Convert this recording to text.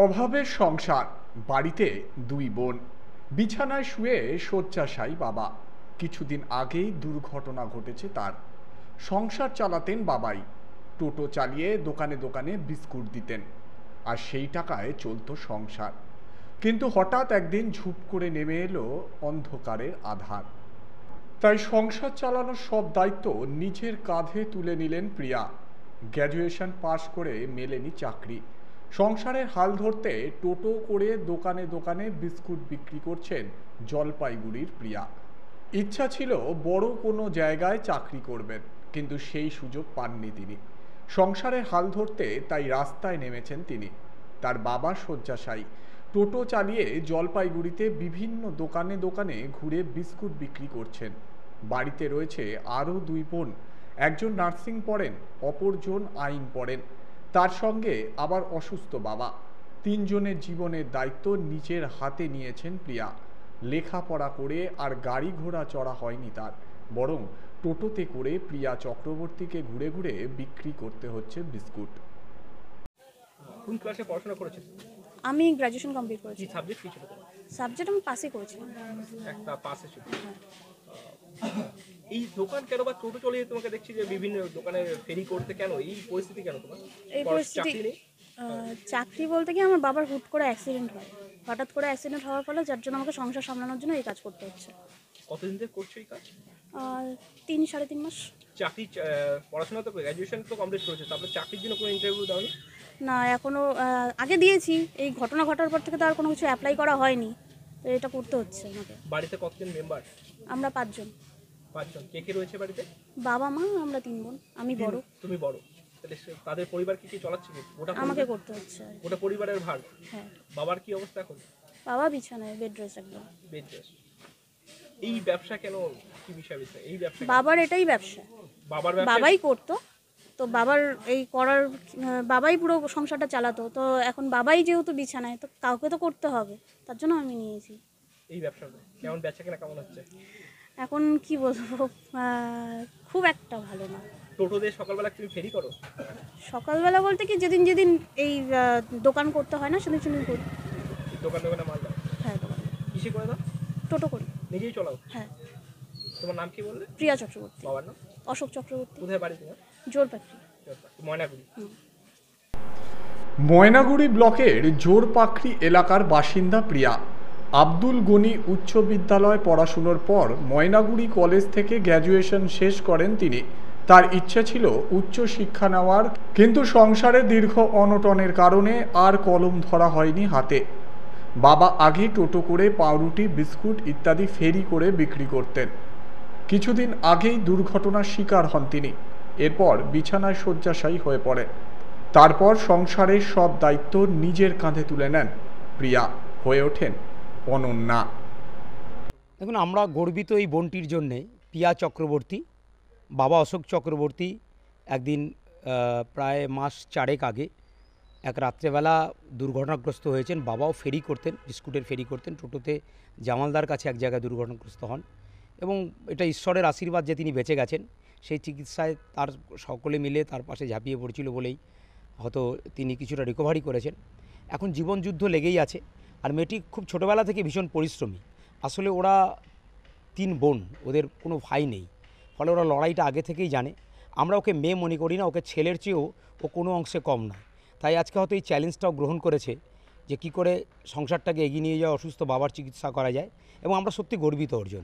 অভাবের সংসার। বাড়িতে দুই বোন, বিছানায় শুয়ে শয্যাশায়ী বাবা। কিছুদিন আগেই দুর্ঘটনা ঘটেছে তার। সংসার চালাতেন বাবাই। টোটো চালিয়ে দোকানে দোকানে বিস্কুট দিতেন, আর সেই টাকায় চলতো সংসার। কিন্তু হঠাৎ একদিন ঝুপ করে নেমে এলো অন্ধকারের আধার। তাই সংসার চালানোর সব দায়িত্ব নিজের কাঁধে তুলে নিলেন প্রিয়া। গ্র্যাজুয়েশন পাশ করে মেলেনি চাকরি। সংসারের হাল ধরতে টোটো করে দোকানে দোকানে বিস্কুট বিক্রি করছেন জলপাইগুড়ির প্রিয়া। ইচ্ছা ছিল বড় কোনো জায়গায় চাকরি করবেন, কিন্তু সেই সুযোগ পাননি তিনি। সংসারের হাল ধরতে তাই রাস্তায় নেমেছেন তিনি। তার বাবা শয্যাশায়ী। টোটো চালিয়ে জলপাইগুড়িতে বিভিন্ন দোকানে দোকানে ঘুরে বিস্কুট বিক্রি করছেন। বাড়িতে রয়েছে আরও দুই বোন। একজন নার্সিং পড়েন, অপরজন আইন পড়েন। তার সঙ্গে আবার অসুস্থ বাবা। তিনজনের জীবনের দায়িত্ব নিজের হাতে নিয়েছেন প্রিয়া। লেখাপড়া করে আর গাড়ি ঘোড়া চড়া হয়নি তার, বরং টোটোতে করে প্রিয়া চক্রবর্তীকে ঘুরে ঘুরে বিক্রি করতে হচ্ছে বিস্কুট। কোন ক্লাসে পড়াশোনা করেছেন? আমি গ্র্যাজুয়েশন কমপ্লিট করেছি। কি সাবজেক্ট কি ছিল তোমার? সাবজেক্ট আমি পাসে করেছিলাম। একটা পাসে ছিল। এই দোকান কেন বা টোটো চালিয়ে তোমাকে দেখছি যে বিভিন্ন দোকানে ফেরি করতে, কেন এই পরিস্থিতি কেন তোমার? এই পরিস্থিতি চাকরি বলতে কি আমার বাবার হুট করে অ্যাক্সিডেন্ট হয়। হঠাৎ করে অ্যাক্সিডেন্ট হওয়ার ফলে যার জন্য আমাকে সংসার সামলানোর জন্য এই কাজ করতে হচ্ছে। কতদিন ধরে করছো এই কাজ? 3-3.5 মাস। চাকরি পড়াশোনা তো গ্র্যাজুয়েশন তো কমপ্লিট করেছো, তারপরে চাকরির জন্য কোনো ইন্টারভিউ দাওনি? না, এখনও আগে দিয়েছি। এই ঘটনা ঘটার পর থেকে তো আর কোনো কিছু অ্যাপ্লাই করা হয়নি, তো এটা করতে হচ্ছে আমাকে। বাড়িতে কতজন মেম্বার? আমরা 5 জন। 5 জন। কে কে রয়েছে বাড়িতে? বাবা মা, আমরা 3 বোন, আমি বড়। তুমি বড়, তাহলে তাদের পরিবার কি চালাচ্ছে? ওটা আমাকে করতে হচ্ছে। ওটা পরিবারের ভার। হ্যাঁ। বাবার কি অবস্থা এখন? বাবা বিছানায়, বেড রেস্ট একদম। Bed rest. এই ব্যবসা কেন, কি বিষয় এই ব্যবসা? বাবার এটাই ব্যবসা। বাবার ব্যবসা বাবাই করতো, তো বাবার এই করার বাবাই পুরো সংসারটা চালাতো। তো এখন বাবাই যেহেতু বিছানায়, তো কাউকে তো করতে হবে, তার জন্য আমি নিয়েছি এই ব্যবসা। কেমন বেচা কেনা কেমন হচ্ছে এখন? কি বলবো, খুব একটা ভালো না। টোটো দিয়ে সকালবেলা তুমি ফেরি করো? সকালবেলা বলতে কি, যেদিন যেদিন এই দোকান করতে হয় না, সেদিন সেদিন করি। দোকান দোকানে মাল দাও? হ্যাঁ, দোকান। কিসে করে দাও? টোটো করি। নিজেই চলাও? হ্যাঁ। তোমার নাম কি বললে? প্রিয়া চক্রবর্তী। বাবার নাম? অশোক চক্রবর্তী। কোথায় বাড়ি তোমার? জোরপাখি। ময়নাগুড়ি। ময়নাগুড়ি ব্লকের জোরপাখরি এলাকার বাসিন্দা প্রিয়া। আব্দুল গনি উচ্চ বিদ্যালয় পড়াশুনোর পর ময়নাগুড়ি কলেজ থেকে গ্র্যাজুয়েশন শেষ করেন তিনি। তার ইচ্ছে ছিল উচ্চ শিক্ষা নেওয়ার, কিন্তু সংসারে দীর্ঘ অনটনের কারণে আর কলম ধরা হয়নি হাতে। বাবা আগে টোটো করে পাউরুটি, বিস্কুট ইত্যাদি ফেরি করে বিক্রি করতেন। কিছুদিন আগেই দুর্ঘটনার শিকার হন তিনি। এরপর বিছানায় শয্যাশায়ী হয়ে পড়েন। তারপর সংসারের সব দায়িত্ব নিজের কাঁধে তুলে নেন প্রিয়া, হয়ে ওঠেন অনন্যা। দেখুন, আমরা গর্বিত এই বোনটির জন্যে। প্রিয়া চক্রবর্তী, বাবা অশোক চক্রবর্তী একদিন প্রায় মাস 4 আগে এক রাত্রেবেলা দুর্ঘটনাগ্রস্ত হয়েছেন। বাবাও ফেরি করতেন, বিস্কুটের ফেরি করতেন, টোটোতে জামালদার কাছে এক জায়গায় দুর্ঘটনাগ্রস্ত হন এবং এটা ঈশ্বরের আশীর্বাদ যে তিনি বেঁচে গেছেন। সেই চিকিৎসায় তার সকলে মিলে তার পাশে ঝাঁপিয়ে পড়ছিল বলেই হয়তো তিনি কিছুটা রিকভারি করেছেন। এখন জীবনযুদ্ধ লেগেই আছে। আর মেয়েটি খুব ছোটোবেলা থেকে ভীষণ পরিশ্রমী। আসলে ওরা 3 বোন, ওদের কোনো ভাই নেই, ফলে ওরা লড়াইটা আগে থেকেই জানে। আমরা ওকে মেয়ে মনে করি না, ওকে ছেলের চেয়েও ও কোনো অংশে কম নয়। তাই আজকে হয়তো এই চ্যালেঞ্জটাও গ্রহণ করেছে যে কী করে সংসারটাকে এগিয়ে নিয়ে যাওয়া, অসুস্থ বাবার চিকিৎসা করা যায়, এবং আমরা সত্যি গর্বিত ওর জন্য।